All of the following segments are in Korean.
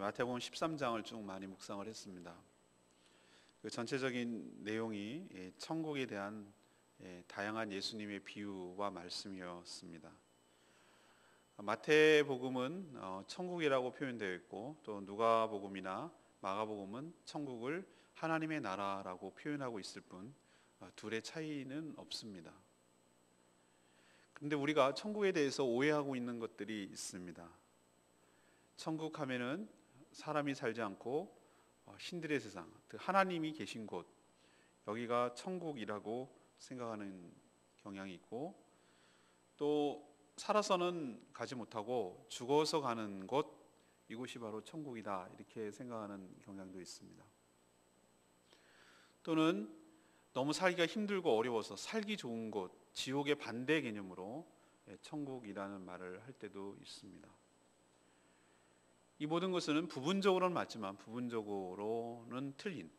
마태복음 13장을 쭉 많이 묵상을 했습니다. 그 전체적인 내용이 천국에 대한 다양한 예수님의 비유와 말씀이었습니다. 마태복음은 천국이라고 표현되어 있고, 또 누가복음이나 마가복음은 천국을 하나님의 나라라고 표현하고 있을 뿐 둘의 차이는 없습니다. 그런데 우리가 천국에 대해서 오해하고 있는 것들이 있습니다. 천국 하면은 사람이 살지 않고 신들의 세상, 하나님이 계신 곳, 여기가 천국이라고 생각하는 경향이 있고, 또 살아서는 가지 못하고 죽어서 가는 곳, 이곳이 바로 천국이다, 이렇게 생각하는 경향도 있습니다. 또는 너무 살기가 힘들고 어려워서 살기 좋은 곳, 지옥의 반대 개념으로 천국이라는 말을 할 때도 있습니다. 이 모든 것은 부분적으로는 맞지만 부분적으로는 틀린,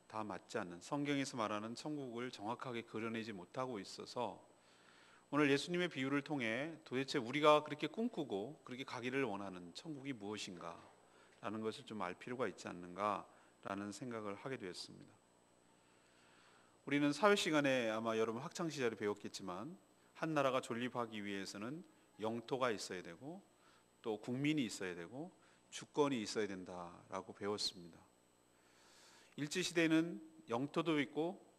다 맞지 않는, 성경에서 말하는 천국을 정확하게 그려내지 못하고 있어서 오늘 예수님의 비유를 통해 도대체 우리가 그렇게 꿈꾸고 그렇게 가기를 원하는 천국이 무엇인가 라는 것을 좀 알 필요가 있지 않는가 라는 생각을 하게 되었습니다. 우리는 사회 시간에 아마 여러분 학창시절에 배웠겠지만, 한 나라가 존립하기 위해서는 영토가 있어야 되고 또 국민이 있어야 되고 주권이 있어야 된다라고 배웠습니다. 일제시대에는 영토도 있고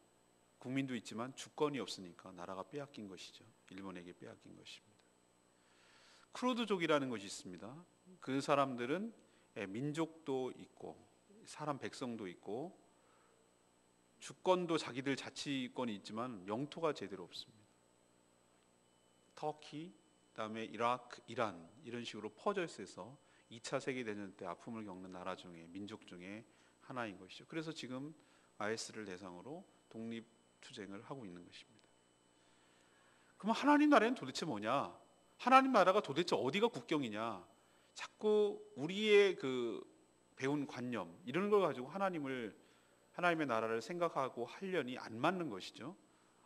국민도 있지만 주권이 없으니까 나라가 빼앗긴 것이죠. 일본에게 빼앗긴 것입니다. 크루드족이라는 것이 있습니다. 그 사람들은 민족도 있고 사람 백성도 있고 주권도 자기들 자치권이 있지만 영토가 제대로 없습니다. 터키, 그다음에 이라크, 이란, 이런 식으로 퍼져 있어서 2차 세계대전 때 아픔을 겪는 나라 중에, 민족 중에 하나인 것이죠. 그래서 지금 IS를 대상으로 독립투쟁을 하고 있는 것입니다. 그럼 하나님 나라는 도대체 뭐냐? 하나님 나라가 도대체 어디가 국경이냐? 자꾸 우리의 그 배운 관념, 이런 걸 가지고 하나님의 나라를 생각하고 하려니 안 맞는 것이죠.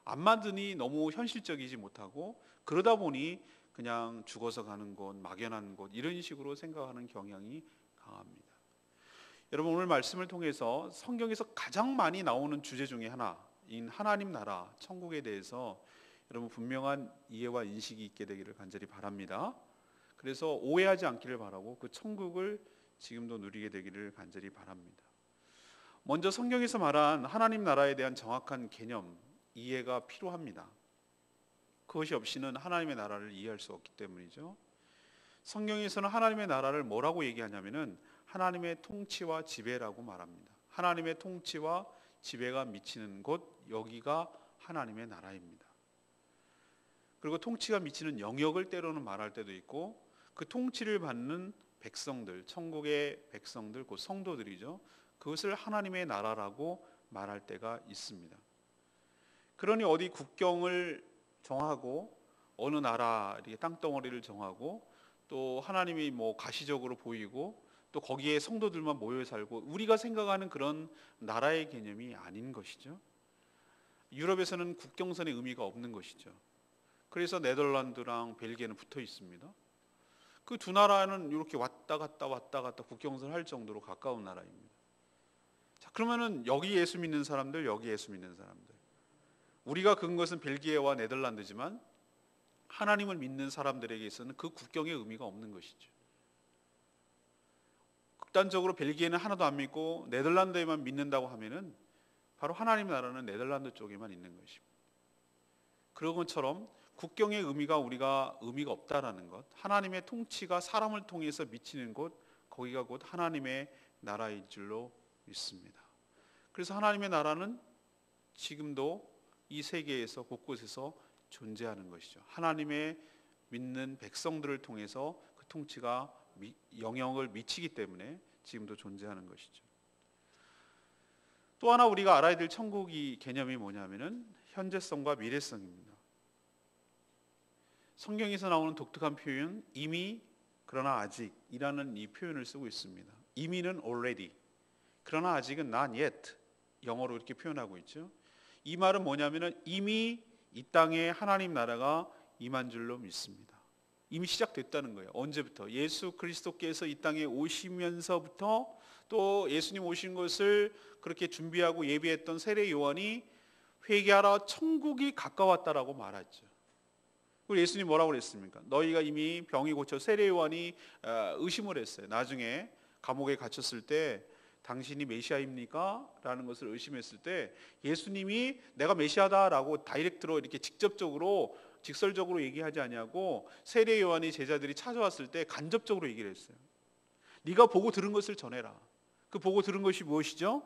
안 맞으니 너무 현실적이지 못하고, 그러다 보니 그냥 죽어서 가는 곳, 막연한 곳, 이런 식으로 생각하는 경향이 강합니다. 여러분, 오늘 말씀을 통해서 성경에서 가장 많이 나오는 주제 중에 하나인 하나님 나라, 천국에 대해서 여러분 분명한 이해와 인식이 있게 되기를 간절히 바랍니다. 그래서 오해하지 않기를 바라고 그 천국을 지금도 누리게 되기를 간절히 바랍니다. 먼저 성경에서 말한 하나님 나라에 대한 정확한 개념, 이해가 필요합니다. 그것이 없이는 하나님의 나라를 이해할 수 없기 때문이죠. 성경에서는 하나님의 나라를 뭐라고 얘기하냐면은 하나님의 통치와 지배라고 말합니다. 하나님의 통치와 지배가 미치는 곳, 여기가 하나님의 나라입니다. 그리고 통치가 미치는 영역을 때로는 말할 때도 있고, 그 통치를 받는 백성들, 천국의 백성들, 곧 성도들이죠. 그것을 하나님의 나라라고 말할 때가 있습니다. 그러니 어디 국경을 정하고 어느 나라 이렇게 땅덩어리를 정하고 또 하나님이 뭐 가시적으로 보이고 또 거기에 성도들만 모여 살고 우리가 생각하는 그런 나라의 개념이 아닌 것이죠. 유럽에서는 국경선의 의미가 없는 것이죠. 그래서 네덜란드랑 벨기에는 붙어 있습니다. 그 두 나라는 이렇게 왔다 갔다 국경선 할 정도로 가까운 나라입니다. 자, 그러면은 여기 예수 믿는 사람들, 여기 예수 믿는 사람들, 우리가 근 것은 벨기에와 네덜란드지만 하나님을 믿는 사람들에게 있어서는 그 국경의 의미가 없는 것이죠. 극단적으로 벨기에는 하나도 안 믿고 네덜란드에만 믿는다고 하면은 바로 하나님 나라는 네덜란드 쪽에만 있는 것입니다. 그런 것처럼 국경의 의미가 우리가 의미가 없다라는 것, 하나님의 통치가 사람을 통해서 미치는 곳, 거기가 곧 하나님의 나라일 줄로 믿습니다. 그래서 하나님의 나라는 지금도 이 세계에서 곳곳에서 존재하는 것이죠. 하나님의 믿는 백성들을 통해서 그 통치가 영향을 미치기 때문에 지금도 존재하는 것이죠. 또 하나 우리가 알아야 될 천국이 개념이 뭐냐면은 현재성과 미래성입니다. 성경에서 나오는 독특한 표현, 이미 그러나 아직이라는 이 표현을 쓰고 있습니다. 이미는 already, 그러나 아직은 not yet, 영어로 이렇게 표현하고 있죠. 이 말은 뭐냐면은 이미 이 땅에 하나님 나라가 임한 줄로 믿습니다. 이미 시작됐다는 거예요. 언제부터? 예수 그리스도께서 이 땅에 오시면서부터, 또 예수님 오신 것을 그렇게 준비하고 예비했던 세례 요한이 회개하라 천국이 가까웠다라고 말했죠. 그리고 예수님 뭐라고 그랬습니까? 너희가 이미 병이 고쳐, 세례 요한이 의심을 했어요. 나중에 감옥에 갇혔을 때 당신이 메시아입니까? 라는 것을 의심했을 때 예수님이 내가 메시아다라고 다이렉트로 이렇게 직설적으로 얘기하지 아니하고 세례 요한이 제자들이 찾아왔을 때 간접적으로 얘기를 했어요. 네가 보고 들은 것을 전해라. 그 보고 들은 것이 무엇이죠?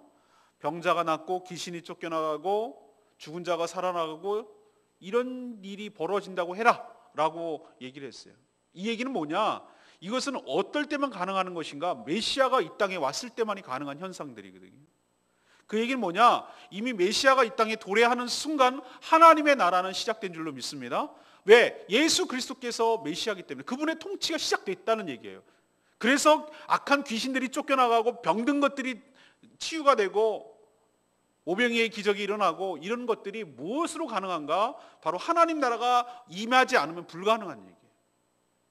병자가 낫고 귀신이 쫓겨나가고 죽은 자가 살아나가고 이런 일이 벌어진다고 해라 라고 얘기를 했어요. 이 얘기는 뭐냐? 이것은 어떨 때만 가능한 것인가? 메시아가 이 땅에 왔을 때만이 가능한 현상들이거든요. 그 얘기는 뭐냐? 이미 메시아가 이 땅에 도래하는 순간 하나님의 나라는 시작된 줄로 믿습니다. 왜? 예수 그리스도께서 메시아이기 때문에 그분의 통치가 시작됐다는 얘기예요. 그래서 악한 귀신들이 쫓겨나가고 병든 것들이 치유가 되고 오병이의 기적이 일어나고 이런 것들이 무엇으로 가능한가? 바로 하나님 나라가 임하지 않으면 불가능한 얘기예요.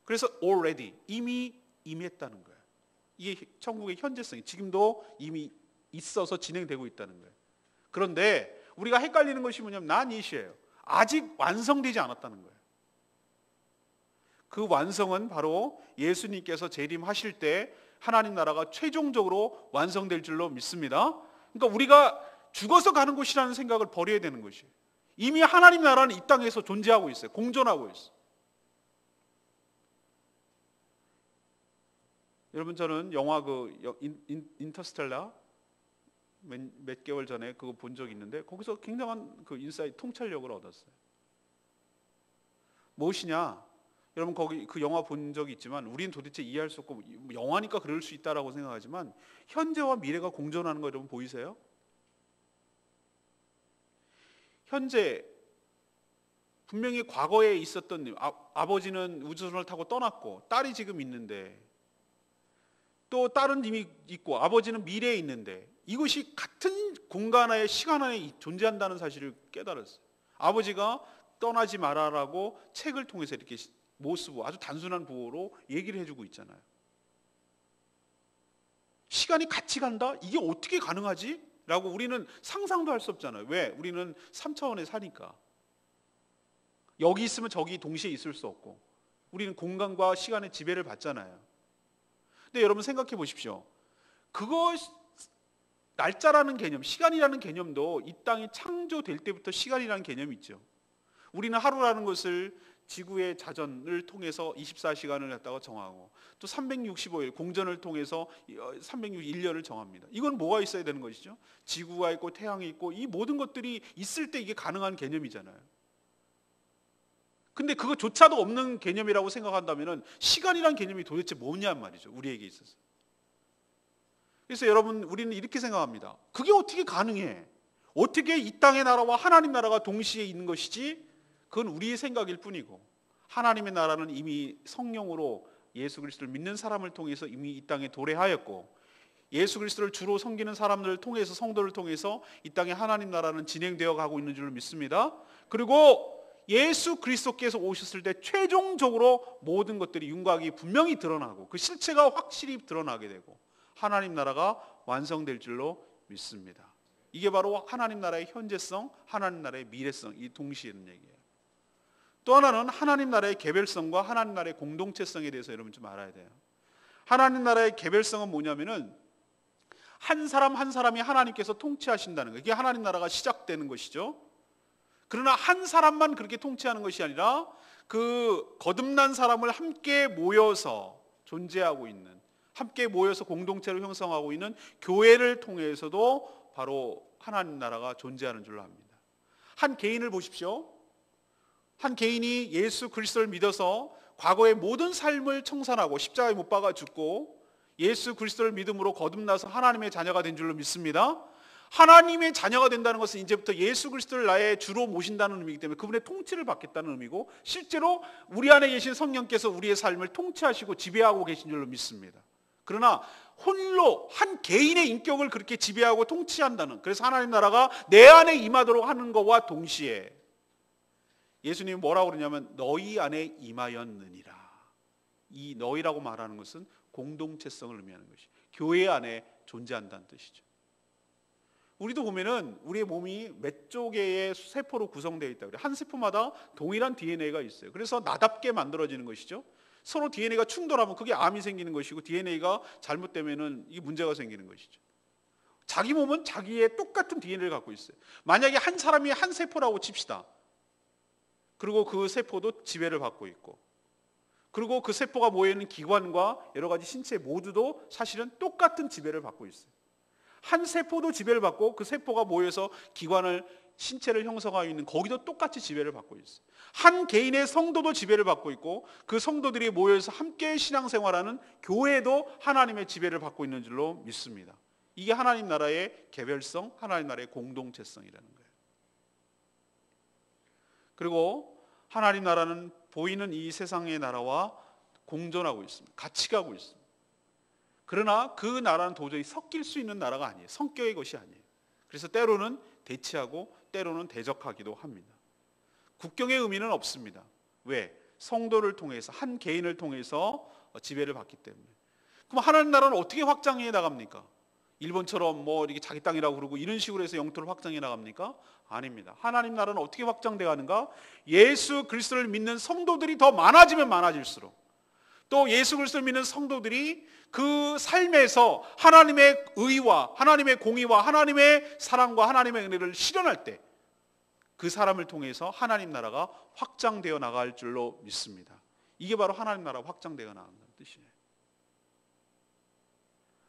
그래서 already, 이미 임했다는 거예요. 이게 천국의 현재성이 지금도 이미 있어서 진행되고 있다는 거예요. 그런데 우리가 헷갈리는 것이 뭐냐면 난이시예요. 아직 완성되지 않았다는 거예요. 그 완성은 바로 예수님께서 재림하실 때 하나님 나라가 최종적으로 완성될 줄로 믿습니다. 그러니까 우리가 죽어서 가는 곳이라는 생각을 버려야 되는 것이에요. 이미 하나님 나라는 이 땅에서 존재하고 있어요. 공존하고 있어요. 여러분, 저는 영화 인터스텔라 몇 개월 전에 그거 본 적이 있는데 거기서 굉장한 그 인사이트, 통찰력을 얻었어요. 무엇이냐? 여러분, 거기 그 영화 본 적이 있지만 우리는 도대체 이해할 수 없고 영화니까 그럴 수 있다라고 생각하지만 현재와 미래가 공존하는 거 여러분 보이세요? 현재 분명히 과거에 있었던 아버지는 우주선을 타고 떠났고 딸이 지금 있는데 또 딸은 이미 있고 아버지는 미래에 있는데 이것이 같은 공간 안에 시간 안에 존재한다는 사실을 깨달았어요. 아버지가 떠나지 말아라고 책을 통해서 이렇게 모습, 아주 단순한 부호로 얘기를 해주고 있잖아요. 시간이 같이 간다? 이게 어떻게 가능하지? 라고 우리는 상상도 할 수 없잖아요. 왜? 우리는 3차원에 사니까. 여기 있으면 저기 동시에 있을 수 없고 우리는 공간과 시간의 지배를 받잖아요. 근데 여러분 생각해 보십시오. 그거 날짜라는 개념, 시간이라는 개념도 이 땅이 창조될 때부터 시간이라는 개념이 있죠. 우리는 하루라는 것을 지구의 자전을 통해서 24시간을 갖다가 정하고 또 365일 공전을 통해서 361년을 정합니다. 이건 뭐가 있어야 되는 것이죠? 지구가 있고 태양이 있고 이 모든 것들이 있을 때 이게 가능한 개념이잖아요. 근데 그거조차도 없는 개념이라고 생각한다면 시간이란 개념이 도대체 뭐냔 말이죠. 우리에게 있어서. 그래서 여러분, 우리는 이렇게 생각합니다. 그게 어떻게 가능해? 어떻게 이 땅의 나라와 하나님 나라가 동시에 있는 것이지? 그건 우리의 생각일 뿐이고 하나님의 나라는 이미 성령으로 예수 그리스도를 믿는 사람을 통해서 이미 이 땅에 도래하였고 예수 그리스도를 주로 섬기는 사람들을 통해서, 성도를 통해서 이 땅에 하나님 나라는 진행되어 가고 있는 줄 믿습니다. 그리고 예수 그리스도께서 오셨을 때 최종적으로 모든 것들이 윤곽이 분명히 드러나고 그 실체가 확실히 드러나게 되고 하나님 나라가 완성될 줄로 믿습니다. 이게 바로 하나님 나라의 현재성, 하나님 나라의 미래성, 이 동시에 있는 얘기예요. 또 하나는 하나님 나라의 개별성과 하나님 나라의 공동체성에 대해서 여러분 좀 알아야 돼요. 하나님 나라의 개별성은 뭐냐면은 한 사람 한 사람이 하나님께서 통치하신다는 거예요. 이게 하나님 나라가 시작되는 것이죠. 그러나 한 사람만 그렇게 통치하는 것이 아니라 그 거듭난 사람을 함께 모여서 존재하고 있는, 함께 모여서 공동체를 형성하고 있는 교회를 통해서도 바로 하나님 나라가 존재하는 줄로 압니다. 한 개인을 보십시오. 한 개인이 예수 그리스도를 믿어서 과거의 모든 삶을 청산하고 십자가에 못 박아 죽고 예수 그리스도를 믿음으로 거듭나서 하나님의 자녀가 된 줄로 믿습니다. 하나님의 자녀가 된다는 것은 이제부터 예수 그리스도를 나의 주로 모신다는 의미이기 때문에 그분의 통치를 받겠다는 의미고 실제로 우리 안에 계신 성령께서 우리의 삶을 통치하시고 지배하고 계신 줄로 믿습니다. 그러나 홀로 한 개인의 인격을 그렇게 지배하고 통치한다는, 그래서 하나님 나라가 내 안에 임하도록 하는 것과 동시에 예수님이 뭐라고 그러냐면 너희 안에 임하였느니라. 이 너희라고 말하는 것은 공동체성을 의미하는 것이 교회 안에 존재한다는 뜻이죠. 우리도 보면은 우리의 몸이 몇 조개의 세포로 구성되어 있다 그래요. 한 세포마다 동일한 DNA가 있어요. 그래서 나답게 만들어지는 것이죠. 서로 DNA가 충돌하면 그게 암이 생기는 것이고, DNA가 잘못되면은 이게 문제가 생기는 것이죠. 자기 몸은 자기의 똑같은 DNA를 갖고 있어요. 만약에 한 사람이 한 세포라고 칩시다. 그리고 그 세포도 지배를 받고 있고, 그리고 그 세포가 모여있는 기관과 여러 가지 신체 모두도 사실은 똑같은 지배를 받고 있어요. 한 세포도 지배를 받고, 그 세포가 모여서 기관을, 신체를 형성하고 있는 거기도 똑같이 지배를 받고 있어요. 한 개인의 성도도 지배를 받고 있고, 그 성도들이 모여서 함께 신앙생활하는 교회도 하나님의 지배를 받고 있는 줄로 믿습니다. 이게 하나님 나라의 개별성, 하나님 나라의 공동체성이라는 거예요. 그리고 하나님 나라는 보이는 이 세상의 나라와 공존하고 있습니다. 같이 가고 있습니다. 그러나 그 나라는 도저히 섞일 수 있는 나라가 아니에요. 성격의 것이 아니에요. 그래서 때로는 대치하고 때로는 대적하기도 합니다. 국경의 의미는 없습니다. 왜? 성도를 통해서, 한 개인을 통해서 지배를 받기 때문에. 그럼 하나님 나라는 어떻게 확장해 나갑니까? 일본처럼 뭐 이렇게 자기 땅이라고 그러고 이런 식으로 해서 영토를 확장해 나갑니까? 아닙니다. 하나님 나라는 어떻게 확장돼 가는가? 예수 그리스도를 믿는 성도들이 더 많아지면 많아질수록, 또 예수 그리스도를 믿는 성도들이 그 삶에서 하나님의 의와 하나님의 공의와 하나님의 사랑과 하나님의 은혜를 실현할 때 그 사람을 통해서 하나님 나라가 확장되어 나갈 줄로 믿습니다. 이게 바로 하나님 나라가 확장되어 나간다는 뜻이에요.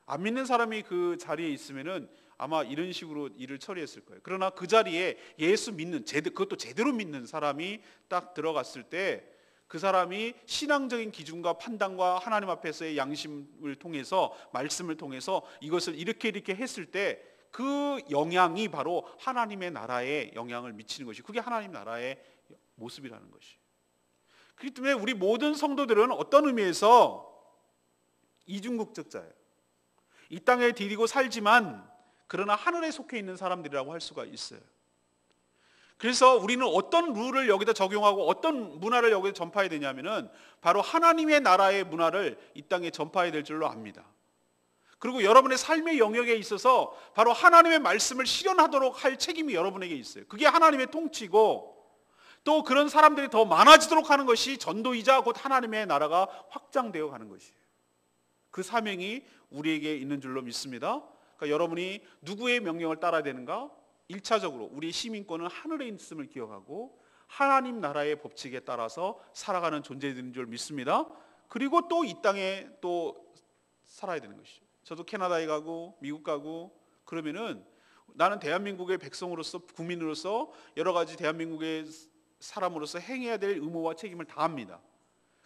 안 믿는 사람이 그 자리에 있으면은 아마 이런 식으로 일을 처리했을 거예요. 그러나 그 자리에 예수 믿는, 그것도 제대로 믿는 사람이 딱 들어갔을 때 그 사람이 신앙적인 기준과 판단과 하나님 앞에서의 양심을 통해서, 말씀을 통해서 이것을 이렇게 했을 때 그 영향이 바로 하나님의 나라에 영향을 미치는 것이, 그게 하나님 나라의 모습이라는 것이. 그렇기 때문에 우리 모든 성도들은 어떤 의미에서 이중국적자예요. 이 땅에 디디고 살지만 그러나 하늘에 속해 있는 사람들이라고 할 수가 있어요. 그래서 우리는 어떤 룰을 여기다 적용하고 어떤 문화를 여기다 전파해야 되냐면은 바로 하나님의 나라의 문화를 이 땅에 전파해야 될 줄로 압니다. 그리고 여러분의 삶의 영역에 있어서 바로 하나님의 말씀을 실현하도록 할 책임이 여러분에게 있어요. 그게 하나님의 통치고, 또 그런 사람들이 더 많아지도록 하는 것이 전도이자 곧 하나님의 나라가 확장되어 가는 것이에요. 그 사명이 우리에게 있는 줄로 믿습니다. 그러니까 여러분이 누구의 명령을 따라야 되는가? 1차적으로 우리 시민권은 하늘에 있음을 기억하고 하나님 나라의 법칙에 따라서 살아가는 존재들인 줄 믿습니다. 그리고 또 이 땅에 또 살아야 되는 것이죠. 저도 캐나다에 가고 미국 가고 그러면은 나는 대한민국의 백성으로서, 국민으로서 여러 가지 대한민국의 사람으로서 행해야 될 의무와 책임을 다합니다.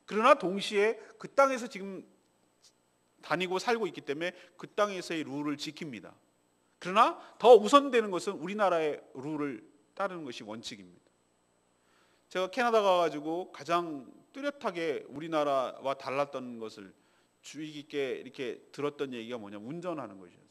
그러나 동시에 그 땅에서 지금 다니고 살고 있기 때문에 그 땅에서의 룰을 지킵니다. 그러나 더 우선되는 것은 우리나라의 룰을 따르는 것이 원칙입니다. 제가 캐나다 가가지고 가장 뚜렷하게 우리나라와 달랐던 것을 주의 깊게 이렇게 들었던 얘기가 뭐냐면 운전하는 것이었어요.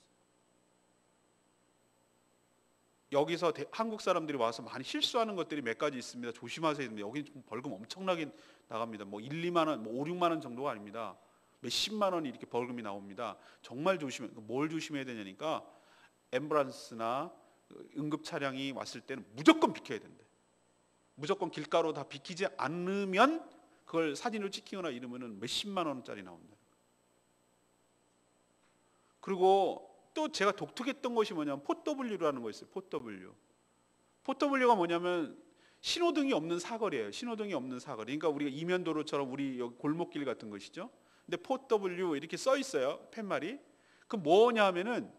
여기서 한국 사람들이 와서 많이 실수하는 것들이 몇 가지 있습니다. 조심하세요. 여기 벌금 엄청나게 나갑니다. 뭐 1, 2만 원, 뭐 5, 6만 원 정도가 아닙니다. 몇십만 원이 이렇게 벌금이 나옵니다. 정말 조심해. 뭘 조심해야 되냐니까 앰뷸런스나 응급 차량이 왔을 때는 무조건 비켜야 된대. 무조건 길가로 다 비키지 않으면 그걸 사진으로 찍히거나 이러면은 몇십만 원짜리 나온다. 그리고 또 제가 독특했던 것이 뭐냐면 포W라는 거 있어요. 포W가 뭐냐면 신호등이 없는 사거리예요. 신호등이 없는 사거리. 그러니까 우리가 이면도로처럼 우리 여기 골목길 같은 것이죠. 근데 포W 이렇게 써 있어요. 팻말이. 그 뭐냐 하면은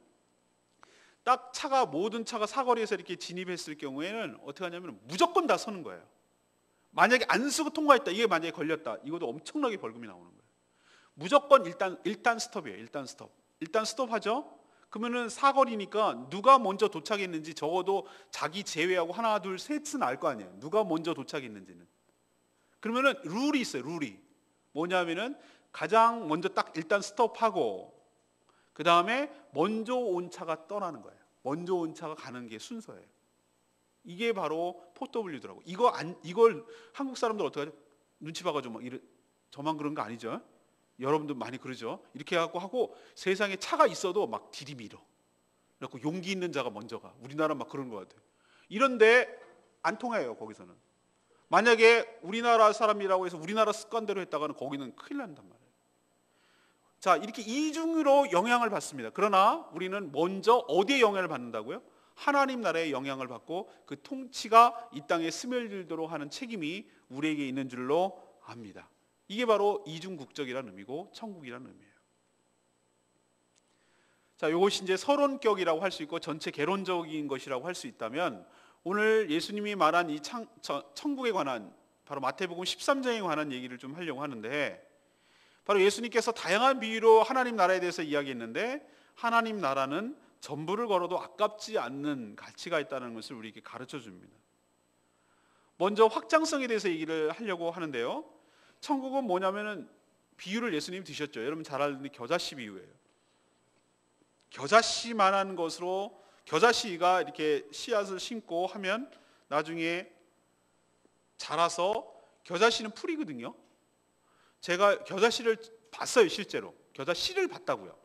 딱 모든 차가 사거리에서 이렇게 진입했을 경우에는 어떻게 하냐면 무조건 다 서는 거예요. 만약에 안 쓰고 통과했다, 이게 만약에 걸렸다, 이것도 엄청나게 벌금이 나오는 거예요. 무조건 일단 스톱이에요. 일단 스톱하죠. 그러면은 사거리니까 누가 먼저 도착했는지 적어도 자기 제외하고 하나, 둘, 셋은 알 거 아니에요. 누가 먼저 도착했는지는. 그러면은 룰이 있어요. 룰이 뭐냐면은 가장 먼저 딱 일단 스톱하고 그 다음에 먼저 온 차가 떠나는 거예요. 먼저 온 차가 가는 게 순서예요. 이게 바로 포W더라고. 이걸 한국 사람들 어떻게 하죠? 눈치 봐가지고 저만 그런 거 아니죠? 여러분도 많이 그러죠. 이렇게 해갖고 하고 세상에 차가 있어도 막 들이밀어. 그래갖고 용기 있는 자가 먼저 가. 우리나라 막 그런 것 같아요. 이런데 안 통해요. 거기서는. 만약에 우리나라 사람이라고 해서 우리나라 습관대로 했다가는 거기는 큰일 난단 말이에요. 자, 이렇게 이중으로 영향을 받습니다. 그러나 우리는 먼저 어디에 영향을 받는다고요? 하나님 나라의 영향을 받고 그 통치가 이 땅에 스며들도록 하는 책임이 우리에게 있는 줄로 압니다. 이게 바로 이중국적이라는 의미고 천국이라는 의미예요. 자, 이것이 이제 서론격이라고 할 수 있고 전체 개론적인 것이라고 할 수 있다면, 오늘 예수님이 말한 이 천국에 관한, 바로 마태복음 13장에 관한 얘기를 좀 하려고 하는데, 바로 예수님께서 다양한 비유로 하나님 나라에 대해서 이야기했는데, 하나님 나라는 전부를 걸어도 아깝지 않는 가치가 있다는 것을 우리에게 가르쳐 줍니다. 먼저 확장성에 대해서 얘기를 하려고 하는데요, 천국은 뭐냐면은 비유를 예수님이 드셨죠. 여러분 잘 아는 겨자씨 비유예요. 겨자씨만한 것으로, 겨자씨가 이렇게 씨앗을 심고 하면 나중에 자라서, 겨자씨는 풀이거든요. 제가 겨자씨를 봤어요. 실제로 겨자씨를 봤다고요.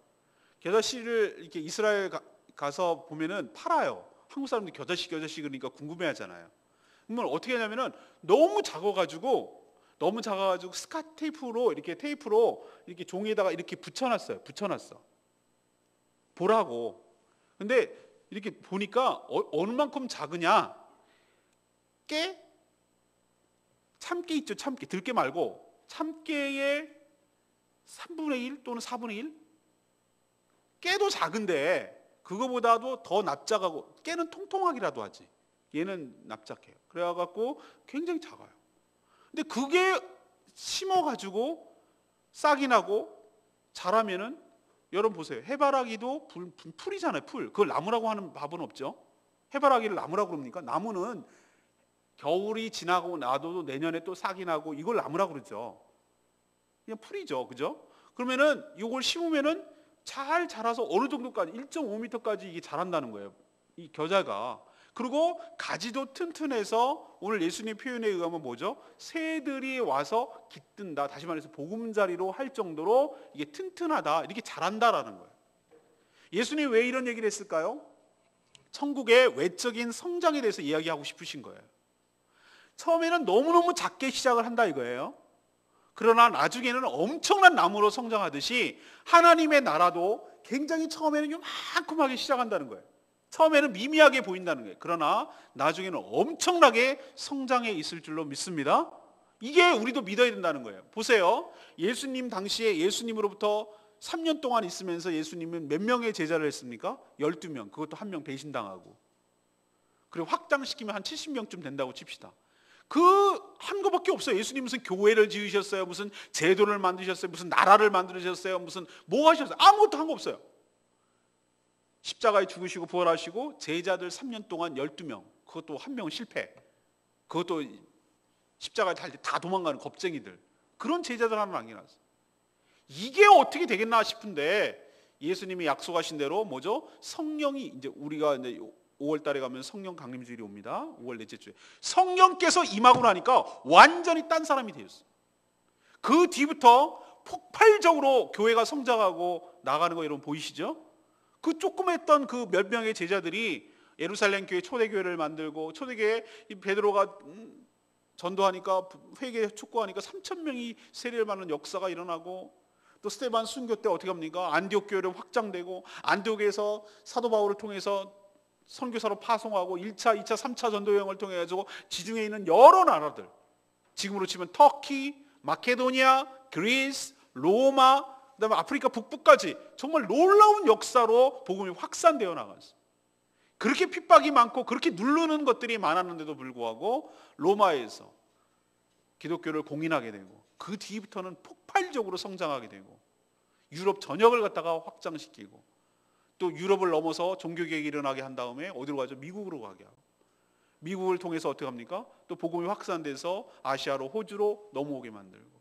겨자씨를 이렇게 이스라엘 가서 보면은 팔아요. 한국 사람들이 겨자씨 그러니까 궁금해하잖아요. 그러면 어떻게 하냐면은 너무 작아가지고 스카 테이프로 이렇게 종이에다가 이렇게 붙여놨어. 보라고. 근데 이렇게 보니까 어느 만큼 작으냐? 참깨 있죠. 참깨. 들깨 말고 참깨의 3분의 1 또는 4분의 1? 깨도 작은데 그거보다도 더 납작하고, 깨는 통통하기라도 하지, 얘는 납작해요. 그래갖고 굉장히 작아요. 근데 그게 심어가지고 싹이 나고 자라면은, 여러분 보세요. 해바라기도 풀이잖아요. 풀. 그걸 나무라고 하는 밥은 없죠. 해바라기를 나무라고 그럽니까? 나무는 겨울이 지나고 나도 내년에 또 싹이 나고, 이걸 나무라고 그러죠. 그냥 풀이죠. 그죠? 그러면은 이걸 심으면은 잘 자라서 어느 정도까지, 1.5m까지 이게 자란다는 거예요. 이 겨자가. 그리고 가지도 튼튼해서, 오늘 예수님 표현에 의하면 뭐죠? 새들이 와서 깃든다. 다시 말해서 보금자리로 할 정도로 이게 튼튼하다. 이렇게 자란다라는 거예요. 예수님이 왜 이런 얘기를 했을까요? 천국의 외적인 성장에 대해서 이야기하고 싶으신 거예요. 처음에는 너무너무 작게 시작을 한다 이거예요. 그러나 나중에는 엄청난 나무로 성장하듯이 하나님의 나라도 굉장히 처음에는 요만큼하게 시작한다는 거예요. 처음에는 미미하게 보인다는 거예요. 그러나 나중에는 엄청나게 성장해 있을 줄로 믿습니다. 이게 우리도 믿어야 된다는 거예요. 보세요. 예수님 당시에 예수님으로부터 3년 동안 있으면서 예수님은 몇 명의 제자를 했습니까? 12명. 그것도 한 명 배신당하고. 그리고 확장시키면 한 70명쯤 된다고 칩시다. 그 한 거밖에 없어요. 예수님 무슨 교회를 지으셨어요? 무슨 제도를 만드셨어요? 무슨 나라를 만드셨어요? 무슨 뭐 하셨어요? 아무것도 한 거 없어요. 십자가에 죽으시고 부활하시고 제자들 3년 동안 12명. 그것도 한 명은 실패. 그것도 십자가에 달 때 다 도망가는 겁쟁이들. 그런 제자들 하나 안 일어났어요. 이게 어떻게 되겠나 싶은데, 예수님이 약속하신 대로 뭐죠? 성령이, 이제 우리가 이제 5월 달에 가면 성령 강림주일이 옵니다. 5월 넷째 주에. 성령께서 임하고 나니까 완전히 딴 사람이 되었어요. 그 뒤부터 폭발적으로 교회가 성장하고 나가는 거 여러분 보이시죠? 그 조그맸던 그 몇 명의 제자들이 예루살렘 교회 초대교회를 만들고, 초대교회 베드로가 전도하니까, 회개 촉구하니까 3,000명이 세례를 받는 역사가 일어나고, 또 스데반 순교 때 어떻게 합니까? 안디옥 교회를 확장되고, 안디옥에서 사도 바울을 통해서 선교사로 파송하고, 1차, 2차, 3차 전도 여행을 통해 가지고 지중해에 있는 여러 나라들, 지금으로 치면 터키, 마케도니아, 그리스, 로마, 그다음에 아프리카 북부까지 정말 놀라운 역사로 복음이 확산되어 나갔어요. 그렇게 핍박이 많고 그렇게 누르는 것들이 많았는데도 불구하고 로마에서 기독교를 공인하게 되고, 그 뒤부터는 폭발적으로 성장하게 되고, 유럽 전역을 갖다가 확장시키고, 또 유럽을 넘어서 종교개혁이 일어나게 한 다음에 어디로 가죠? 미국으로 가게 하고, 미국을 통해서 어떻게 합니까? 또 복음이 확산돼서 아시아로, 호주로 넘어오게 만들고,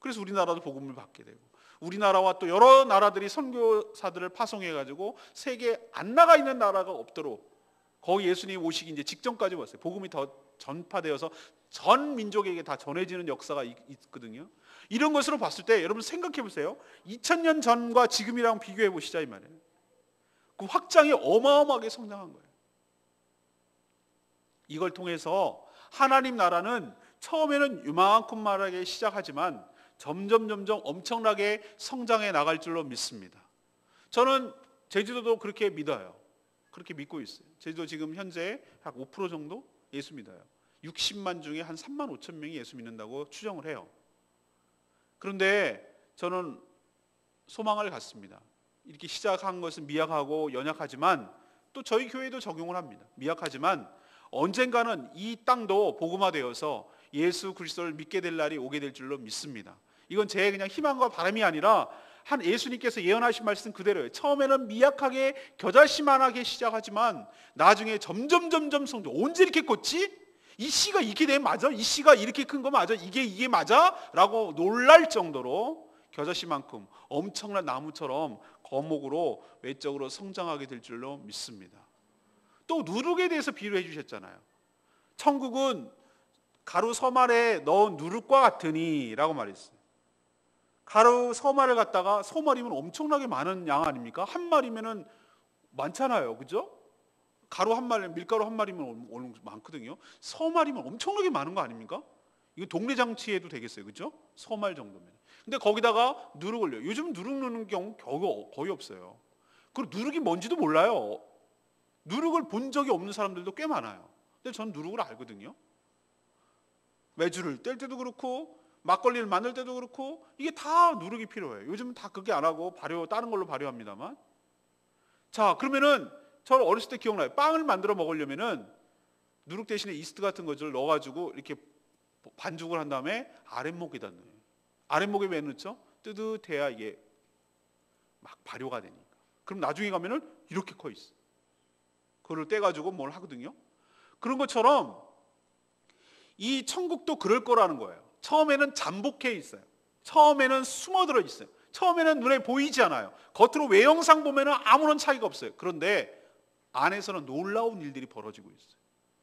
그래서 우리나라도 복음을 받게 되고, 우리나라와 또 여러 나라들이 선교사들을 파송해가지고 세계에 안 나가 있는 나라가 없도록, 거기 예수님 오시기 이제 직전까지 왔어요. 복음이 더 전파되어서 전 민족에게 다 전해지는 역사가 있거든요. 이런 것으로 봤을 때 여러분 생각해 보세요. 2000년 전과 지금이랑 비교해 보시자 이 말이에요. 그 확장이 어마어마하게 성장한 거예요. 이걸 통해서 하나님 나라는 처음에는 요만큼만하게 시작하지만 점점 엄청나게 성장해 나갈 줄로 믿습니다. 저는 제주도도 그렇게 믿어요. 그렇게 믿고 있어요. 제주도 지금 현재 약 5% 정도 예수 믿어요. 60만 중에 한 3만 5천 명이 예수 믿는다고 추정을 해요. 그런데 저는 소망을 갖습니다. 이렇게 시작한 것은 미약하고 연약하지만 또 저희 교회도 적용을 합니다. 미약하지만 언젠가는 이 땅도 복음화되어서 예수 그리스도를 믿게 될 날이 오게 될 줄로 믿습니다. 이건 제 그냥 희망과 바람이 아니라 한 예수님께서 예언하신 말씀 그대로예요. 처음에는 미약하게 겨자씨만하게 시작하지만 나중에 점점 성장. 언제 이렇게 컸지? 이 씨가 이렇게 되면 맞아? 이 씨가 이렇게 큰 거 맞아? 이게 맞아? 라고 놀랄 정도로 겨자씨만큼 엄청난 나무처럼 거목으로 외적으로 성장하게 될 줄로 믿습니다. 또 누룩에 대해서 비유해 주셨잖아요. 천국은 가루 서말에 넣은 누룩과 같으니 라고 말했어요. 가루 서말을 갖다가 소말이면 엄청나게 많은 양 아닙니까? 한 마리면은 많잖아요. 그죠? 가루 한 마리, 밀가루 한 마리면 많거든요. 서말이면 엄청나게 많은 거 아닙니까? 이거 동네 장치에도 되겠어요. 그죠? 서말 정도면. 근데 거기다가 누룩을 넣어요. 요즘 누룩 넣는 경우 거의 없어요. 그리고 누룩이 뭔지도 몰라요. 누룩을 본 적이 없는 사람들도 꽤 많아요. 근데 저는 누룩을 알거든요. 매주를 뗄 때도 그렇고 막걸리를 만들 때도 그렇고 이게 다 누룩이 필요해요. 요즘은 다 그게 안 하고 다른 걸로 발효합니다만. 자, 그러면은 저 어렸을 때 기억나요. 빵을 만들어 먹으려면은 누룩 대신에 이스트 같은 것을 넣어가지고 이렇게 반죽을 한 다음에 아랫목에다 넣어요. 아랫목에 왜 넣죠? 뜨뜻해야 이게 막 발효가 되니까. 그럼 나중에 가면은 이렇게 커 있어. 그걸 떼가지고 뭘 하거든요. 그런 것처럼 이 천국도 그럴 거라는 거예요. 처음에는 잠복해 있어요. 처음에는 숨어들어 있어요. 처음에는 눈에 보이지 않아요. 겉으로 외형상 보면은 아무런 차이가 없어요. 그런데 안에서는 놀라운 일들이 벌어지고 있어요.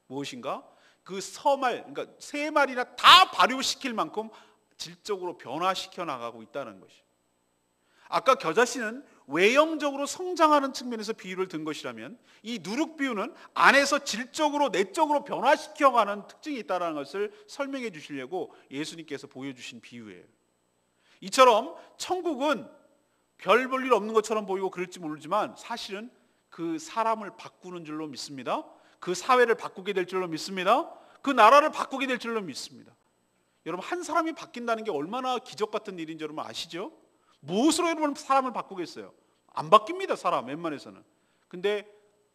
무엇인가? 그 서말, 그러니까 세 마리나 다 발효시킬 만큼 질적으로 변화시켜 나가고 있다는 것이에요. 아까 겨자씨는 외형적으로 성장하는 측면에서 비유를 든 것이라면 이 누룩 비유는 안에서 질적으로 내적으로 변화시켜가는 특징이 있다는 것을 설명해 주시려고 예수님께서 보여주신 비유예요. 이처럼 천국은 별 볼 일 없는 것처럼 보이고 그럴지 모르지만 사실은 그 사람을 바꾸는 줄로 믿습니다. 그 사회를 바꾸게 될 줄로 믿습니다. 그 나라를 바꾸게 될 줄로 믿습니다. 여러분, 한 사람이 바뀐다는 게 얼마나 기적 같은 일인지 여러분 아시죠? 무엇으로 여러분 사람을 바꾸겠어요? 안 바뀝니다. 사람 웬만해서는. 근데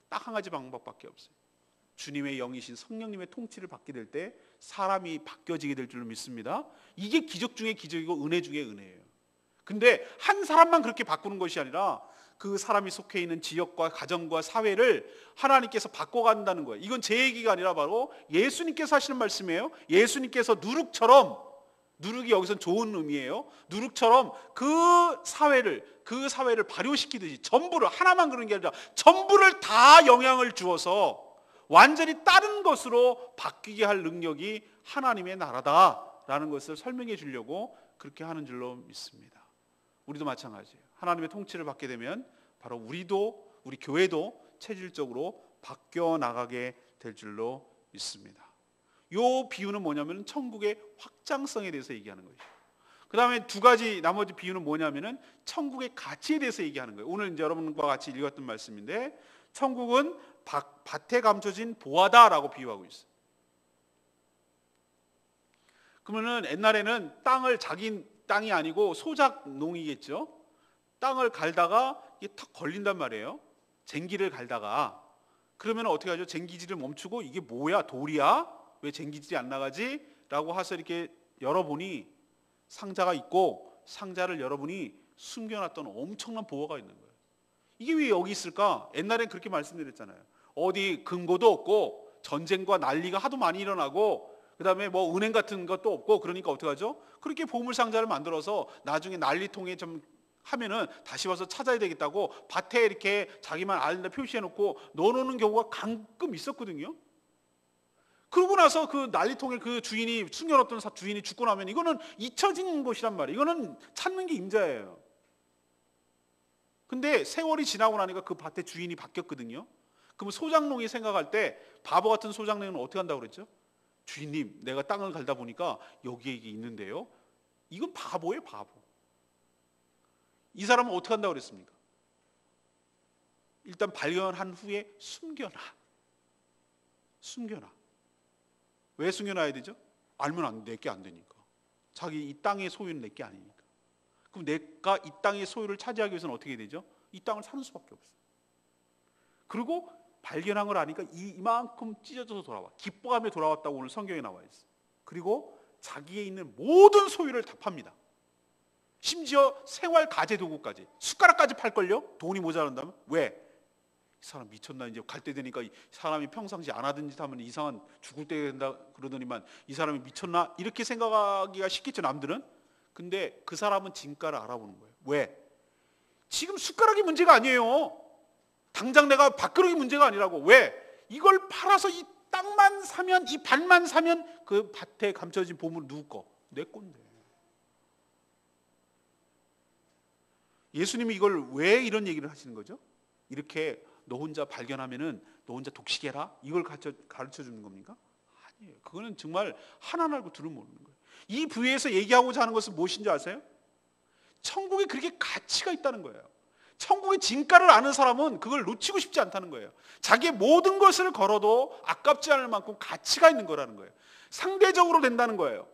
딱 한 가지 방법밖에 없어요. 주님의 영이신 성령님의 통치를 받게 될 때 사람이 바뀌어지게 될 줄로 믿습니다. 이게 기적 중에 기적이고 은혜 중에 은혜예요. 근데 한 사람만 그렇게 바꾸는 것이 아니라 그 사람이 속해 있는 지역과 가정과 사회를 하나님께서 바꿔간다는 거예요. 이건 제 얘기가 아니라 바로 예수님께서 하시는 말씀이에요. 예수님께서 누룩처럼, 누룩이 여기서는 좋은 의미예요. 누룩처럼 그 사회를 발효시키듯이 전부를, 하나만 그런 게 아니라 전부를 다 영향을 주어서 완전히 다른 것으로 바뀌게 할 능력이 하나님의 나라다라는 것을 설명해 주려고 그렇게 하는 줄로 믿습니다. 우리도 마찬가지예요. 하나님의 통치를 받게 되면 바로 우리 교회도 체질적으로 바뀌어 나가게 될 줄로 믿습니다. 이 비유는 뭐냐면 천국의 확장성에 대해서 얘기하는 거죠. 그 다음에 두 가지 나머지 비유는 뭐냐면은 천국의 가치에 대해서 얘기하는 거예요. 오늘 이제 여러분과 같이 읽었던 말씀인데 천국은 밭에 감춰진 보화다라고 비유하고 있어요. 그러면은 옛날에는 땅을 자기 땅이 아니고 소작농이겠죠. 땅을 갈다가 이게 탁 걸린단 말이에요. 쟁기를 갈다가 그러면 어떻게 하죠? 쟁기질을 멈추고 이게 뭐야? 돌이야? 왜 쟁기질이 안 나가지? 라고 해서 이렇게 열어보니 상자가 있고 상자를 열어보니 숨겨놨던 엄청난 보화가 있는 거예요. 이게 왜 여기 있을까? 옛날엔 그렇게 말씀드렸잖아요. 어디 금고도 없고 전쟁과 난리가 하도 많이 일어나고 그 다음에 뭐 은행 같은 것도 없고 그러니까 어떻게 하죠? 그렇게 보물상자를 만들어서 나중에 난리통에 좀 하면은 다시 와서 찾아야 되겠다고 밭에 이렇게 자기만 아는 데 표시해놓고 넣어놓는 경우가 가끔 있었거든요. 그러고 나서 그 난리통에 그 주인이 숨겨놓던 주인이 죽고 나면 이거는 잊혀진 것이란 말이에요. 이거는 찾는 게 임자예요. 근데 세월이 지나고 나니까 그 밭의 주인이 바뀌었거든요. 그럼 소장농이 생각할 때 바보 같은 소장농은 어떻게 한다고 그랬죠? 주인님, 내가 땅을 갈다 보니까 여기에 이게 있는데요. 이건 바보예요, 바보. 이 사람은 어떻게 한다고 그랬습니까? 일단 발견한 후에 숨겨놔. 왜 숨겨놔야 되죠? 알면 내게 안 되니까. 자기 이 땅의 소유는 내게 아니니까. 그럼 내가 이 땅의 소유를 차지하기 위해서는 어떻게 해야 되죠? 이 땅을 사는 수밖에 없어요. 그리고 발견한 걸 아니까 이만큼 찢어져서 돌아와. 기뻐하며 돌아왔다고 오늘 성경에 나와 있어요. 그리고 자기에 있는 모든 소유를 다 팝니다. 심지어 생활 가재 도구까지, 숟가락까지 팔걸요? 돈이 모자란다면? 왜? 이 사람 미쳤나? 이제 갈 때 되니까 이 사람이 평상시 안 하던 짓 하면 이상한 죽을 때 된다 그러더니만 이 사람이 미쳤나? 이렇게 생각하기가 쉽겠죠, 남들은. 근데 그 사람은 진가를 알아보는 거예요. 왜? 지금 숟가락이 문제가 아니에요. 당장 내가 밥그릇이 문제가 아니라고. 왜? 이걸 팔아서 이 땅만 사면, 이 밭만 사면 그 밭에 감춰진 보물 누구 거? 내 건데. 예수님이 이걸 왜 이런 얘기를 하시는 거죠? 이렇게 너 혼자 발견하면은 너 혼자 독식해라? 이걸 가르쳐 주는 겁니까? 아니에요. 그거는 정말 하나 알고 둘은 모르는 거예요. 이 부위에서 얘기하고자 하는 것은 무엇인지 아세요? 천국에 그렇게 가치가 있다는 거예요. 천국의 진가를 아는 사람은 그걸 놓치고 싶지 않다는 거예요. 자기의 모든 것을 걸어도 아깝지 않을 만큼 가치가 있는 거라는 거예요. 상대적으로 된다는 거예요.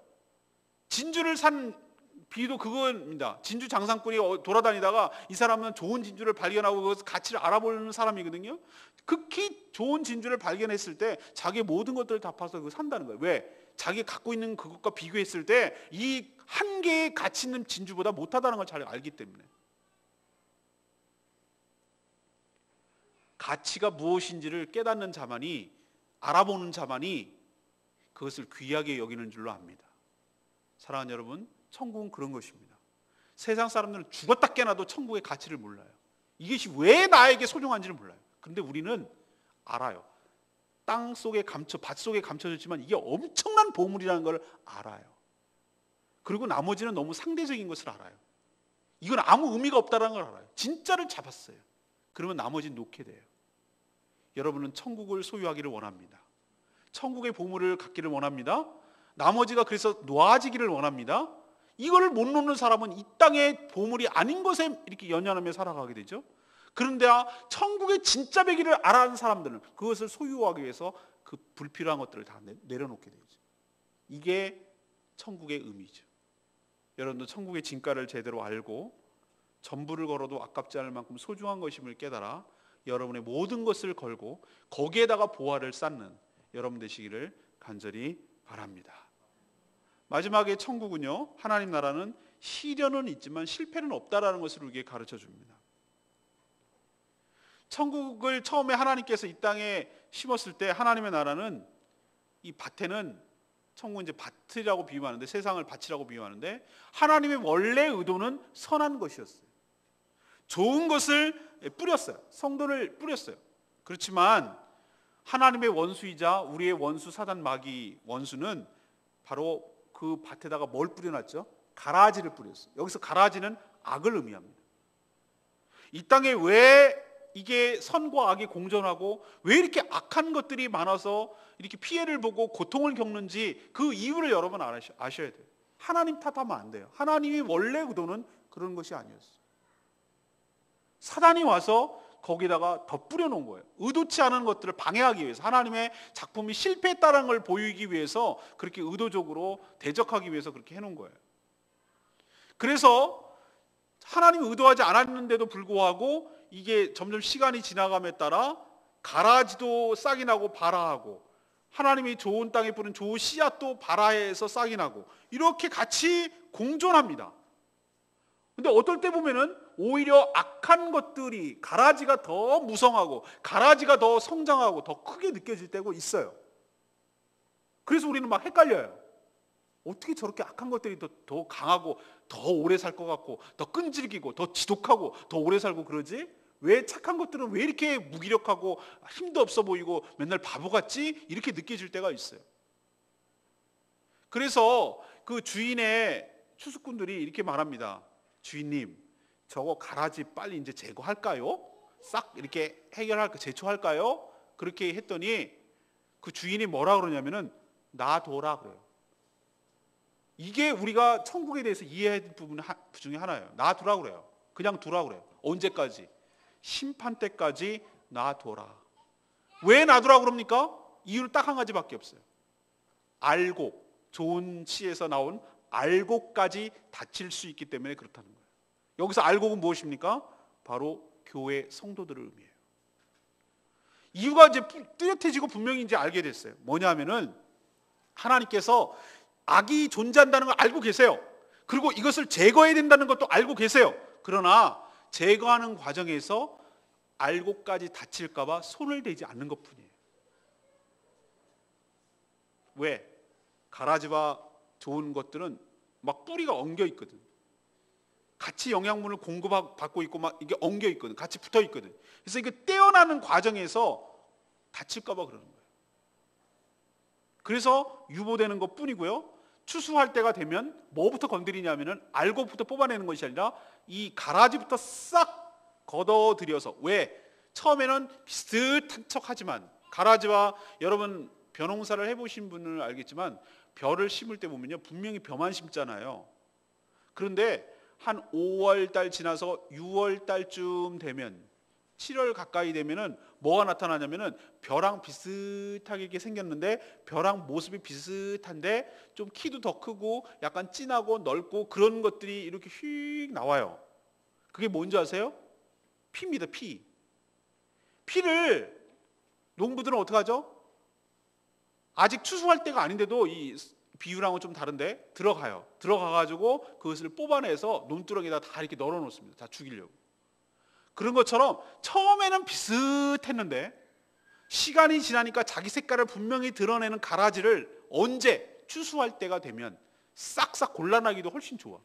진주를 산 비도 그겁니다. 진주 장상꾼이 돌아다니다가 이 사람은 좋은 진주를 발견하고 그 가치를 알아보는 사람이거든요. 극히 좋은 진주를 발견했을 때 자기의 모든 것들을 다 파서 그걸 산다는 거예요. 왜? 자기가 갖고 있는 그것과 비교했을 때 이 한 개의 가치 있는 진주보다 못하다는 걸 잘 알기 때문에. 가치가 무엇인지를 깨닫는 자만이, 알아보는 자만이 그것을 귀하게 여기는 줄로 압니다. 사랑하는 여러분, 천국은 그런 것입니다. 세상 사람들은 죽었다 깨나도 천국의 가치를 몰라요. 이것이 왜 나에게 소중한지를 몰라요. 그런데 우리는 알아요. 땅 속에 밭 속에 감춰졌지만 이게 엄청난 보물이라는 걸 알아요. 그리고 나머지는 너무 상대적인 것을 알아요. 이건 아무 의미가 없다는 걸 알아요. 진짜를 잡았어요. 그러면 나머지는 놓게 돼요. 여러분은 천국을 소유하기를 원합니다. 천국의 보물을 갖기를 원합니다. 나머지가 그래서 놓아지기를 원합니다. 이거를 못 놓는 사람은 이 땅의 보물이 아닌 것에 이렇게 연연하며 살아가게 되죠. 그런데 천국의 진짜 배기를 알아는 사람들은 그것을 소유하기 위해서 그 불필요한 것들을 다 내려놓게 되죠. 이게 천국의 의미죠. 여러분도 천국의 진가를 제대로 알고 전부를 걸어도 아깝지 않을 만큼 소중한 것임을 깨달아 여러분의 모든 것을 걸고 거기에다가 보화를 쌓는 여러분 되시기를 간절히 바랍니다. 마지막에 천국은요, 하나님 나라는 시련은 있지만 실패는 없다라는 것을 우리에게 가르쳐 줍니다. 천국을 처음에 하나님께서 이 땅에 심었을 때 하나님의 나라는, 이 밭에는, 천국은 이제 밭이라고 비유하는데, 세상을 밭이라고 비유하는데, 하나님의 원래 의도는 선한 것이었어요. 좋은 것을 뿌렸어요. 성도를 뿌렸어요. 그렇지만 하나님의 원수이자 우리의 원수 사단 마귀 원수는 바로 그 밭에다가 뭘 뿌려놨죠? 가라지를 뿌렸어요. 여기서 가라지는 악을 의미합니다. 이 땅에 왜 이게 선과 악이 공존하고 왜 이렇게 악한 것들이 많아서 이렇게 피해를 보고 고통을 겪는지 그 이유를 여러분 아셔야 돼요. 하나님 탓하면 안 돼요. 하나님의 원래 의도는 그런 것이 아니었어요. 사단이 와서 거기다가 더 뿌려놓은 거예요. 의도치 않은 것들을 방해하기 위해서, 하나님의 작품이 실패했다는 걸 보이기 위해서 그렇게 의도적으로 대적하기 위해서 그렇게 해놓은 거예요. 그래서 하나님이 의도하지 않았는데도 불구하고 이게 점점 시간이 지나감에 따라 가라지도 싹이 나고 발아하고, 하나님이 좋은 땅에 뿌린 좋은 씨앗도 발아해서 싹이 나고, 이렇게 같이 공존합니다. 근데 어떨 때 보면은 오히려 악한 것들이, 가라지가 더 무성하고 가라지가 더 성장하고 더 크게 느껴질 때가 있어요. 그래서 우리는 막 헷갈려요. 어떻게 저렇게 악한 것들이 더 강하고 더 오래 살 것 같고 더 끈질기고 더 지독하고 더 오래 살고 그러지? 왜 착한 것들은 왜 이렇게 무기력하고 힘도 없어 보이고 맨날 바보 같지? 이렇게 느껴질 때가 있어요. 그래서 그 주인의 추수꾼들이 이렇게 말합니다. 주인님, 저거 가라지 빨리 이제 제거할까요? 싹 이렇게 해결할까, 제초할까요? 그렇게 했더니 그 주인이 뭐라 그러냐면은 놔둬라 그래요. 이게 우리가 천국에 대해서 이해해야 될 부분 중에 하나예요. 놔두라 그래요. 그냥 두라 그래요. 언제까지? 심판 때까지 놔둬라. 왜 놔두라 그럽니까? 이유는 딱 한 가지밖에 없어요. 알곡, 좋은 시에서 나온 알곡까지 다칠 수 있기 때문에 그렇다는 거예요. 여기서 알곡은 무엇입니까? 바로 교회 성도들을 의미해요. 이유가 이제 뚜렷해지고 분명히 이제 알게 됐어요. 뭐냐면은 하나님께서 악이 존재한다는 걸 알고 계세요. 그리고 이것을 제거해야 된다는 것도 알고 계세요. 그러나 제거하는 과정에서 알곡까지 다칠까 봐 손을 대지 않는 것뿐이에요. 왜? 가라지와 좋은 것들은 막 뿌리가 엉겨 있거든. 같이 영양분을 공급받고 있고 막 이게 엉겨 있거든. 같이 붙어 있거든. 그래서 이게 떼어나는 과정에서 다칠까 봐 그러는 거예요. 그래서 유보되는 것 뿐이고요. 추수할 때가 되면 뭐부터 건드리냐면은 알곡부터 뽑아내는 것이 아니라 이 가라지부터 싹 걷어들여서, 왜? 처음에는 비슷한 척하지만 가라지와, 여러분 벼농사를 해보신 분은 알겠지만 벼를 심을 때 보면요 분명히 벼만 심잖아요. 그런데 한 5월 달 지나서 6월 달쯤 되면, 7월 가까이 되면은 뭐가 나타나냐면은 벼랑 비슷하게 이렇게 생겼는데, 벼랑 모습이 비슷한데 좀 키도 더 크고 약간 진하고 넓고 그런 것들이 이렇게 휙 나와요. 그게 뭔지 아세요? 피입니다. 피. 피를 농부들은 어떻게 하죠? 아직 추수할 때가 아닌데도, 이 비유랑은 좀 다른데, 들어가가지고 그것을 뽑아내서 논두렁에다 다 이렇게 널어 놓습니다. 다 죽이려고. 그런 것처럼 처음에는 비슷했는데 시간이 지나니까 자기 색깔을 분명히 드러내는 가라지를 언제? 추수할 때가 되면 싹싹 골라나기도 훨씬 좋아.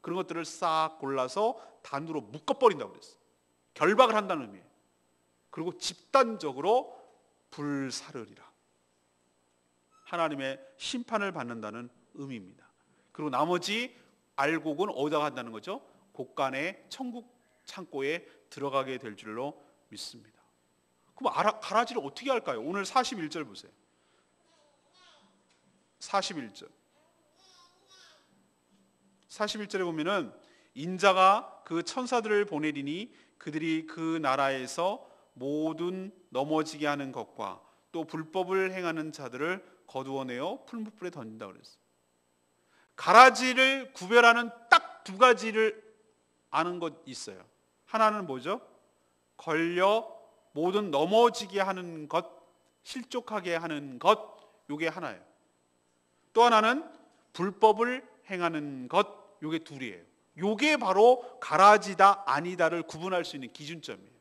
그런 것들을 싹 골라서 단으로 묶어버린다고 그랬어. 결박을 한다는 의미예요. 그리고 집단적으로 불사르리라. 하나님의 심판을 받는다는 의미입니다. 그리고 나머지 알곡은 어디다 간다는 거죠? 곳간의 천국 창고에 들어가게 될 줄로 믿습니다. 그럼 가라지를 어떻게 할까요? 오늘 41절 보세요. 41절. 41절에 보면은 인자가 그 천사들을 보내리니 그들이 그 나라에서 모든 넘어지게 하는 것과 또 불법을 행하는 자들을 거두어내어 풀무불에 던진다고 그랬어요. 가라지를 구별하는 딱 두 가지를 아는 것 있어요. 하나는 뭐죠? 걸려 모든 넘어지게 하는 것, 실족하게 하는 것, 요게 하나예요. 또 하나는 불법을 행하는 것, 요게 둘이에요. 요게 바로 가라지다 아니다를 구분할 수 있는 기준점이에요.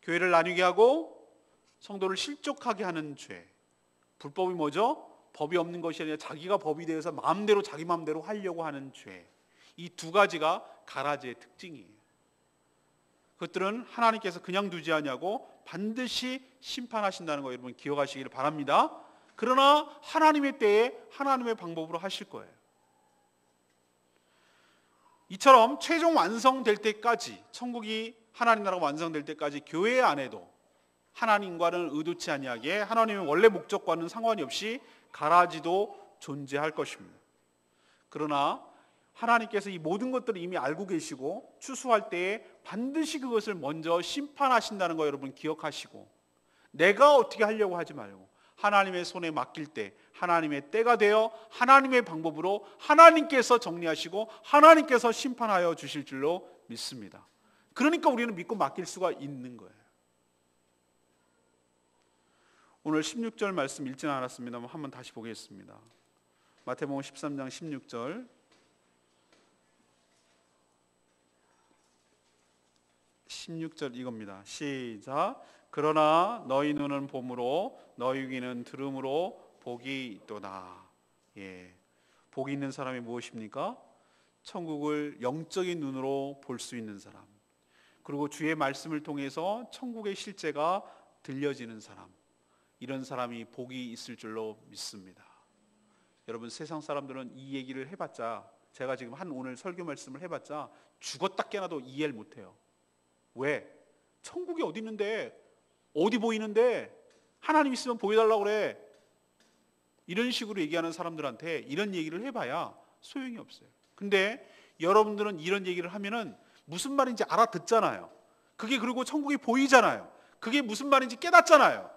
교회를 나뉘게 하고 성도를 실족하게 하는 죄. 불법이 뭐죠? 법이 없는 것이 아니라 자기가 법이 되어서 마음대로 자기 마음대로 하려고 하는 죄. 이 두 가지가 가라지의 특징이에요. 그것들은 하나님께서 그냥 두지 않냐고 반드시 심판하신다는 거 여러분 기억하시기를 바랍니다. 그러나 하나님의 때에 하나님의 방법으로 하실 거예요. 이처럼 최종 완성될 때까지, 천국이 하나님 나라가 완성될 때까지 교회 안에도 하나님과는 의도치 아니하게 하나님의 원래 목적과는 상관이 없이 가라지도 존재할 것입니다. 그러나 하나님께서 이 모든 것들을 이미 알고 계시고 추수할 때에 반드시 그것을 먼저 심판하신다는 거 여러분 기억하시고, 내가 어떻게 하려고 하지 말고 하나님의 손에 맡길 때 하나님의 때가 되어 하나님의 방법으로 하나님께서 정리하시고 하나님께서 심판하여 주실 줄로 믿습니다. 그러니까 우리는 믿고 맡길 수가 있는 거예요. 오늘 16절 말씀 읽지 않았습니다만 한번 다시 보겠습니다. 마태복음 13장 16절. 16절 이겁니다. 시작. 그러나 너희 눈은 봄으로 너희 귀는 들음으로 복이 있도다. 예, 복이 있는 사람이 무엇입니까? 천국을 영적인 눈으로 볼 수 있는 사람, 그리고 주의 말씀을 통해서 천국의 실제가 들려지는 사람, 이런 사람이 복이 있을 줄로 믿습니다. 여러분, 세상 사람들은 이 얘기를 해봤자, 제가 지금 한 오늘 설교 말씀을 해봤자 죽었다 깨나도 이해를 못해요. 왜? 천국이 어디 있는데, 어디 보이는데, 하나님 있으면 보여달라고 그래. 이런 식으로 얘기하는 사람들한테 이런 얘기를 해봐야 소용이 없어요. 근데 여러분들은 이런 얘기를 하면은 무슨 말인지 알아듣잖아요. 그게 그리고 천국이 보이잖아요. 그게 무슨 말인지 깨닫잖아요.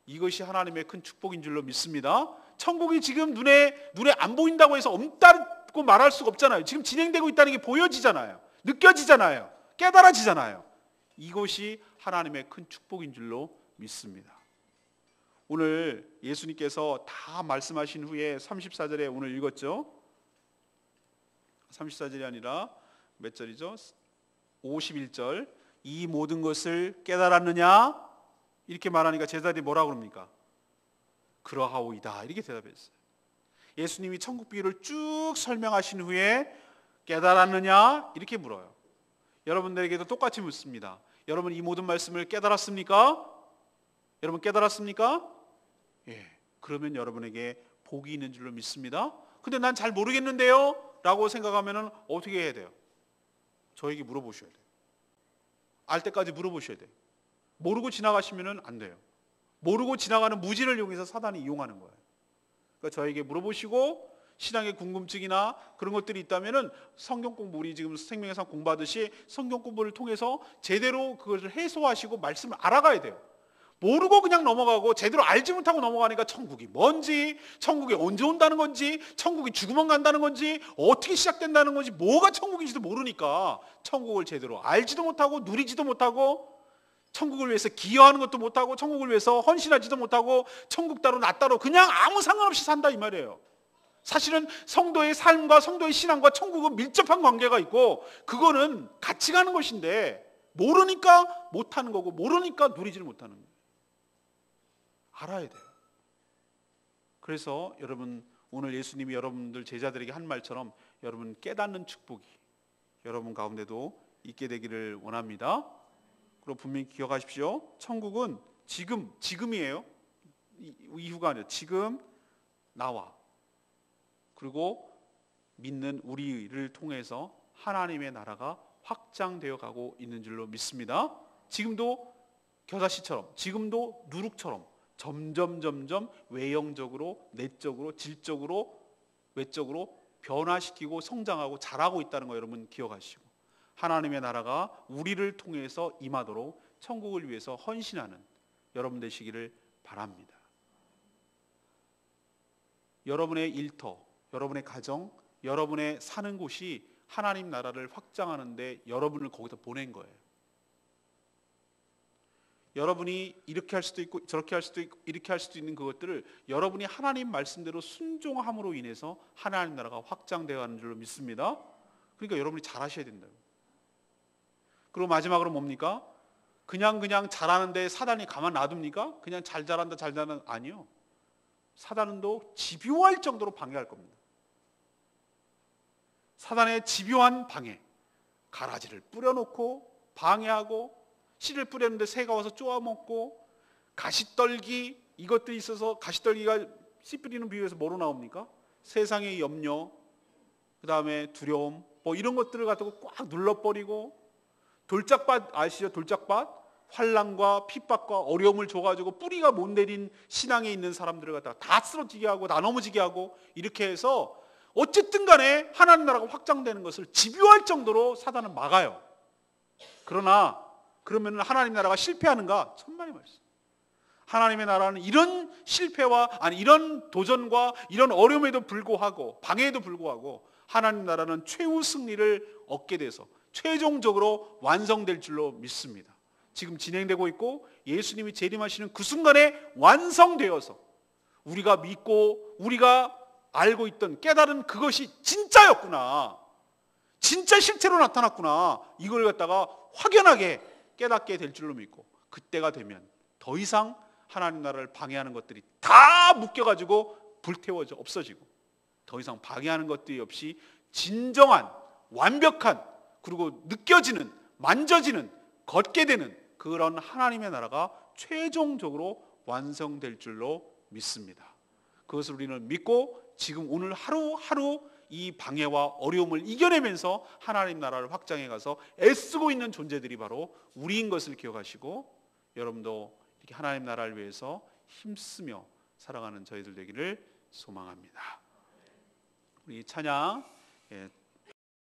이것이 하나님의 큰 축복인 줄로 믿습니다. 천국이 지금 눈에 안 보인다고 해서 없다고 말할 수가 없잖아요. 지금 진행되고 있다는 게 보여지잖아요. 느껴지잖아요. 깨달아지잖아요. 이것이 하나님의 큰 축복인 줄로 믿습니다. 오늘 예수님께서 다 말씀하신 후에 34절에 오늘 읽었죠. 34절이 아니라 몇 절이죠? 51절. 이 모든 것을 깨달았느냐? 이렇게 말하니까 제자들이 뭐라고 그럽니까? 그러하오이다, 이렇게 대답했어요. 예수님이 천국 비유를 쭉 설명하신 후에 깨달았느냐? 이렇게 물어요. 여러분들에게도 똑같이 묻습니다. 여러분, 이 모든 말씀을 깨달았습니까? 여러분, 깨달았습니까? 예. 그러면 여러분에게 복이 있는 줄로 믿습니다. 근데 난 잘 모르겠는데요? 라고 생각하면 어떻게 해야 돼요? 저에게 물어보셔야 돼요. 알 때까지 물어보셔야 돼요. 모르고 지나가시면 안 돼요. 모르고 지나가는 무지를 이용해서 사단이 이용하는 거예요. 그러니까 저에게 물어보시고 신앙의 궁금증이나 그런 것들이 있다면 성경 공부, 우리 지금 생명의 상 공부하듯이 성경 공부를 통해서 제대로 그것을 해소하시고 말씀을 알아가야 돼요. 모르고 그냥 넘어가고 제대로 알지 못하고 넘어가니까 천국이 뭔지, 천국이 언제 온다는 건지, 천국이 죽으면 간다는 건지, 어떻게 시작된다는 건지, 뭐가 천국인지도 모르니까 천국을 제대로 알지도 못하고 누리지도 못하고, 천국을 위해서 기여하는 것도 못하고, 천국을 위해서 헌신하지도 못하고, 천국 따로 나 따로 그냥 아무 상관없이 산다 이 말이에요. 사실은 성도의 삶과 성도의 신앙과 천국은 밀접한 관계가 있고, 그거는 같이 가는 것인데 모르니까 못하는 거고, 모르니까 누리지를 못하는 거예요. 알아야 돼요. 그래서 여러분, 오늘 예수님이 여러분들 제자들에게 한 말처럼 여러분 깨닫는 축복이 여러분 가운데도 있게 되기를 원합니다. 그리고 분명히 기억하십시오. 천국은 지금이에요. 이후가 아니라 지금 나와, 그리고 믿는 우리를 통해서 하나님의 나라가 확장되어 가고 있는 줄로 믿습니다. 지금도 겨자씨처럼, 지금도 누룩처럼 점점 외형적으로, 내적으로, 질적으로, 외적으로 변화시키고 성장하고 자라고 있다는 거 여러분 기억하시고, 하나님의 나라가 우리를 통해서 임하도록 천국을 위해서 헌신하는 여러분 되시기를 바랍니다. 여러분의 일터, 여러분의 가정, 여러분의 사는 곳이 하나님 나라를 확장하는데 여러분을 거기다 보낸 거예요. 여러분이 이렇게 할 수도 있고 저렇게 할 수도 있고 이렇게 할 수도 있는 그것들을 여러분이 하나님 말씀대로 순종함으로 인해서 하나님 나라가 확장되어 가는 줄로 믿습니다. 그러니까 여러분이 잘하셔야 된다고. 그리고 마지막으로 뭡니까? 그냥 잘하는데 사단이 가만 놔둡니까? 그냥 잘 자란다 아니요. 사단은 또 집요할 정도로 방해할 겁니다. 사단의 집요한 방해, 가라지를 뿌려놓고 방해하고, 씨를 뿌렸는데 새가 와서 쪼아먹고, 가시떨기, 이것들이 있어서, 가시떨기가 씨 뿌리는 비유에서 뭐로 나옵니까? 세상의 염려, 그 다음에 두려움, 뭐 이런 것들을 갖다가 꽉 눌러버리고, 돌짝밭 아시죠? 돌짝밭, 환난과 핍박과 어려움을 줘가지고 뿌리가 못 내린 신앙에 있는 사람들을 갖다가 다 쓰러지게 하고 다 넘어지게 하고, 이렇게 해서 어쨌든 간에 하나님 나라가 확장되는 것을 집요할 정도로 사단은 막아요. 그러면 하나님 나라가 실패하는가? 천만의 말씀. 하나님의 나라는 이런 실패와, 이런 도전과 이런 어려움에도 불구하고, 방해에도 불구하고 하나님 나라는 최후 승리를 얻게 돼서 최종적으로 완성될 줄로 믿습니다. 지금 진행되고 있고 예수님이 재림하시는 그 순간에 완성되어서 우리가 믿고 우리가 알고 있던, 깨달은 그것이 진짜였구나, 진짜 실체로 나타났구나, 이걸 갖다가 확연하게 깨닫게 될 줄로 믿고, 그때가 되면 더 이상 하나님 나라를 방해하는 것들이 다 묶여가지고 불태워져 없어지고, 더 이상 방해하는 것들이 없이 진정한 완벽한, 그리고 느껴지는, 만져지는, 걷게 되는 그런 하나님의 나라가 최종적으로 완성될 줄로 믿습니다. 그것을 우리는 믿고 지금 오늘 하루하루 이 방해와 어려움을 이겨내면서 하나님 나라를 확장해 가서 애쓰고 있는 존재들이 바로 우리인 것을 기억하시고, 여러분도 이렇게 하나님 나라를 위해서 힘쓰며 살아가는 저희들 되기를 소망합니다. 우리 찬양